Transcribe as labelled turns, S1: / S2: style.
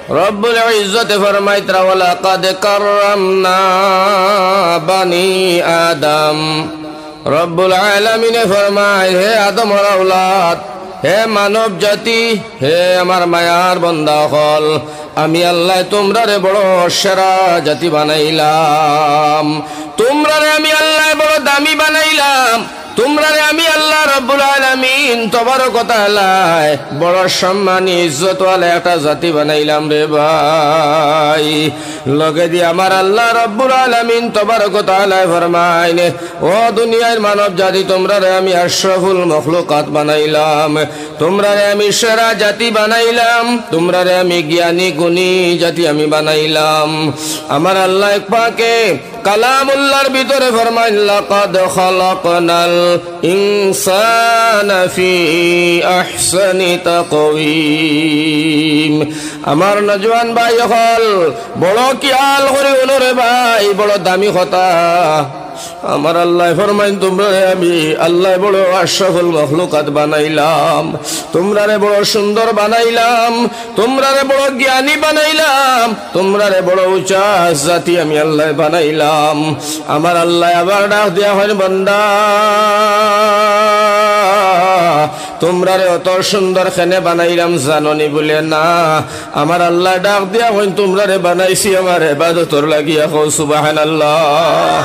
S1: রব্বুল ইজ্জতে ফরমাইতরা ওয়ালাকাদ কাররামনা বানি আদম। রব্বুল আলামিনে ফরমায়, হে আদমের আওলাদ, হে মানব জাতি, হে আমার মায়ার বান্দা হল, আমি আল্লাহ তোমরারে বড় সেরা জাতি বানাইলাম। তোমরারে আমি আল্লাহ বড় দামি বানাইলাম। তোমরারে আমি আল্লাহ রব্বুল আলামিন তবারক ওয়া তাআলা বড় সম্মানী ইজ্জতওয়ালা একটা জাতি বানাইলাম রে ভাই। লগে দিয়ে আমার আল্লাহ রব্বুল আলামিন তবারক ওয়া তাআলা ফরমায়, ও দুনিয়ার মানব জাতি, তোমরারে আমি আশরাফুল মখলুকাত বানাইলাম। তোমরারে আমি সেরা জাতি বানাইলাম। তোমরারে আমি জ্ঞানী গুণী জাতি আমি বানাইলাম। আমার আল্লাহ পাকে কালামুল্লাহর ভিতরে ফরমায়, লাকাদ খালাকনাল ইনসানা ফি আহসানি তাকওয়িম। আমার নজওয়ান ভাই হল, বড় খেয়াল করে ওনরে ভাই, বড় দামি কথা। আমার আল্লাহ ফরমাইন, তোমরারে আমি আল্লাহ বড় আশরাফুল মখলুকাত বানাইলাম। তোমরারে বড় সুন্দর বানাইলাম। তোমরারে বড় জ্ঞানী বানাইলাম। তোমরারে বড় উঁচা জাতি আমি আল্লাহ বানাইলাম। আমার আল্লাহ আবার ডাক দেয়া হয়, বান্দা তোমরারে অত সুন্দর খেনে বানাইলাম জাননি বলে না। আমার আল্লাহ ডাক দেয়া হয়, তোমরারে বানাইছি আমার ইবাদতর লাগিয়া। সুবহানাল্লাহ।